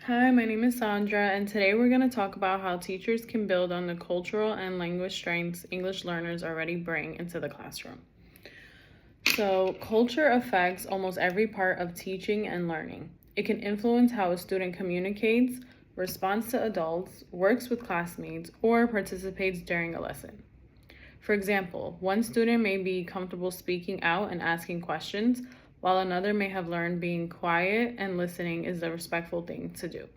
Hi, my name is Sandra, and today we're going to talk about how teachers can build on the cultural and language strengths English learners already bring into the classroom. So, culture affects almost every part of teaching and learning. It can influence how a student communicates, responds to adults, works with classmates, or participates during a lesson. For example, one student may be comfortable speaking out and asking questions, while another may have learned being quiet and listening is the respectful thing to do.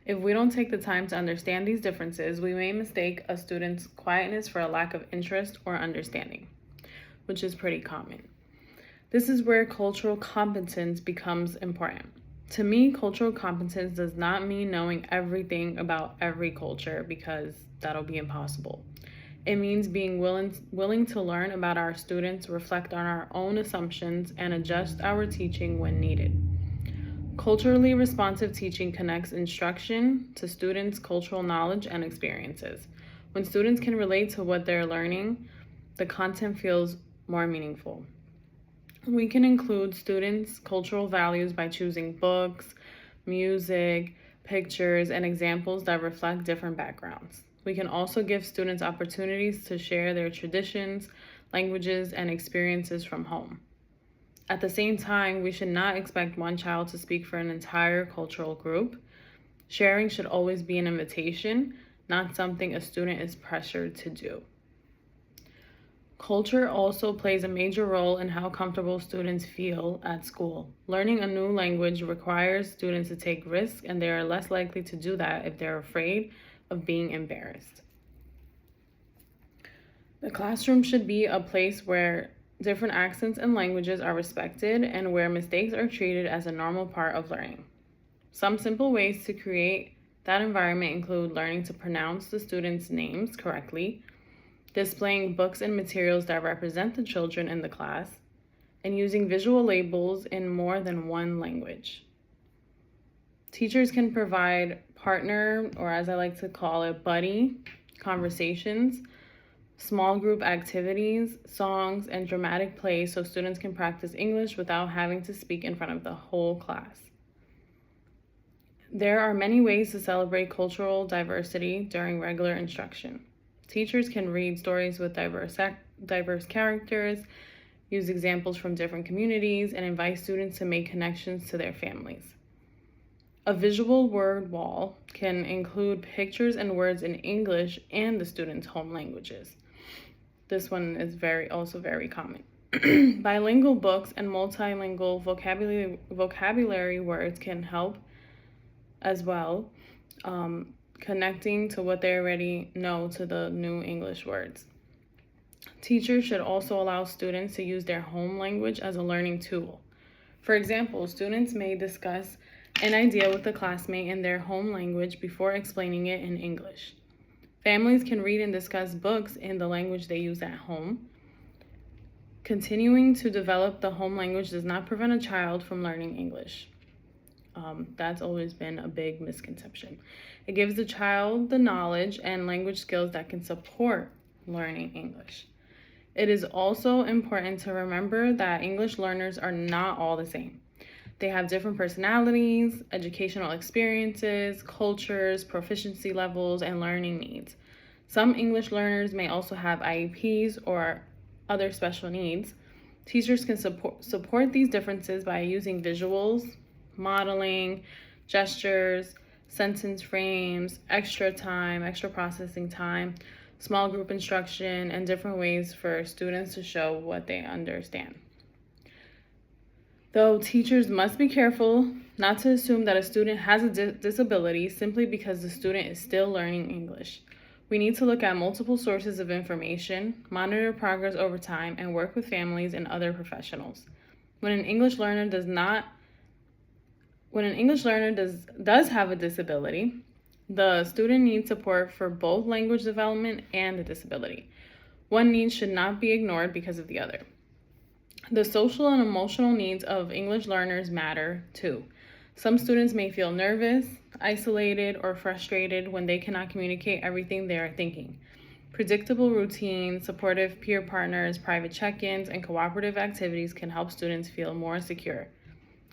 If we don't take the time to understand these differences, we may mistake a student's quietness for a lack of interest or understanding, which is pretty common. This is where cultural competence becomes important. To me, cultural competence does not mean knowing everything about every culture because that'll be impossible. It means being willing to learn about our students, reflect on our own assumptions, and adjust our teaching when needed. Culturally responsive teaching connects instruction to students' cultural knowledge and experiences. When students can relate to what they're learning, the content feels more meaningful. We can include students' cultural values by choosing books, music, pictures, and examples that reflect different backgrounds. We can also give students opportunities to share their traditions, languages, and experiences from home. At the same time, we should not expect one child to speak for an entire cultural group. Sharing should always be an invitation, not something a student is pressured to do. Culture also plays a major role in how comfortable students feel at school. Learning a new language requires students to take risks, and they are less likely to do that if they're afraid of being embarrassed. The classroom should be a place where different accents and languages are respected and where mistakes are treated as a normal part of learning. Some simple ways to create that environment include learning to pronounce the students' names correctly, displaying books and materials that represent the children in the class, and using visual labels in more than one language. Teachers can provide partner, or as I like to call it, buddy conversations, small group activities, songs, and dramatic plays so students can practice English without having to speak in front of the whole class. There are many ways to celebrate cultural diversity during regular instruction. Teachers can read stories with diverse characters, use examples from different communities, and invite students to make connections to their families. A visual word wall can include pictures and words in English and the students' home languages. This one is also very common. Bilingual books and multilingual vocabulary words can help as well, connecting to what they already know to the new English words. Teachers should also allow students to use their home language as a learning tool. For example, students may discuss an idea with a classmate in their home language before explaining it in English. Families can read and discuss books in the language they use at home. Continuing to develop the home language does not prevent a child from learning English. That's always been a big misconception. It gives the child the knowledge and language skills that can support learning English. It is also important to remember that English learners are not all the same. They have different personalities, educational experiences, cultures, proficiency levels, and learning needs. Some English learners may also have IEPs or other special needs. Teachers can support these differences by using visuals, modeling, gestures, sentence frames, extra time, extra processing time, small group instruction, and different ways for students to show what they understand. Though teachers must be careful not to assume that a student has a disability simply because the student is still learning English. We need to look at multiple sources of information, monitor progress over time, and work with families and other professionals. When an English learner does have a disability, the student needs support for both language development and the disability. One need should not be ignored because of the other. The social and emotional needs of English learners matter too. Some students may feel nervous, isolated, or frustrated when they cannot communicate everything they are thinking. Predictable routines, supportive peer partners, private check-ins, and cooperative activities can help students feel more secure.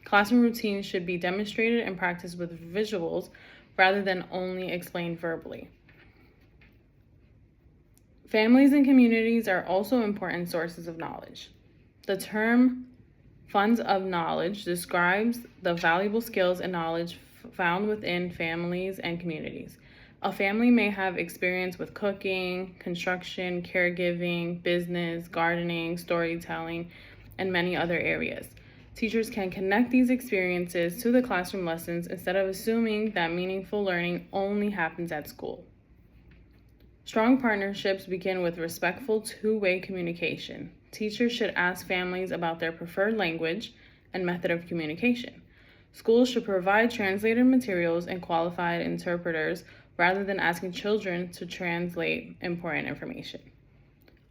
Classroom routines should be demonstrated and practiced with visuals rather than only explained verbally. Families and communities are also important sources of knowledge. The term funds of knowledge describes the valuable skills and knowledge found within families and communities. A family may have experience with cooking, construction, caregiving, business, gardening, storytelling, and many other areas. Teachers can connect these experiences to the classroom lessons instead of assuming that meaningful learning only happens at school. Strong partnerships begin with respectful two-way communication. Teachers should ask families about their preferred language and method of communication. Schools should provide translated materials and qualified interpreters rather than asking children to translate important information.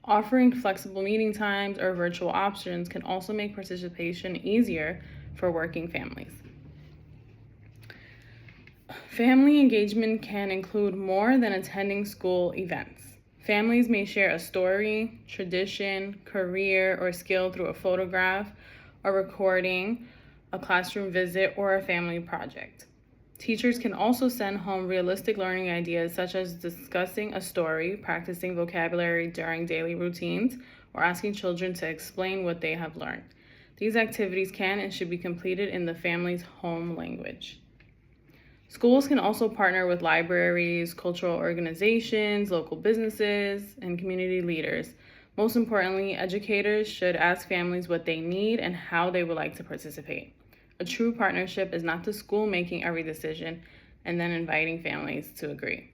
Offering flexible meeting times or virtual options can also make participation easier for working families. Family engagement can include more than attending school events. Families may share a story, tradition, career, or skill through a photograph, a recording, a classroom visit, or a family project. Teachers can also send home realistic learning ideas such as discussing a story, practicing vocabulary during daily routines, or asking children to explain what they have learned. These activities can and should be completed in the family's home language. Schools can also partner with libraries, cultural organizations, local businesses, and community leaders. Most importantly, educators should ask families what they need and how they would like to participate. A true partnership is not the school making every decision and then inviting families to agree.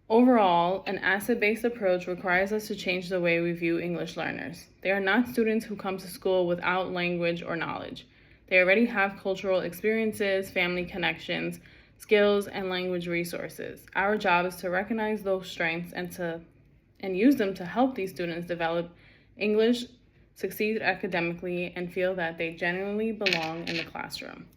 Overall, an asset-based approach requires us to change the way we view English learners. They are not students who come to school without language or knowledge. They already have cultural experiences, family connections, skills, and language resources. Our job is to recognize those strengths and use them to help these students develop English, succeed academically, and feel that they genuinely belong in the classroom.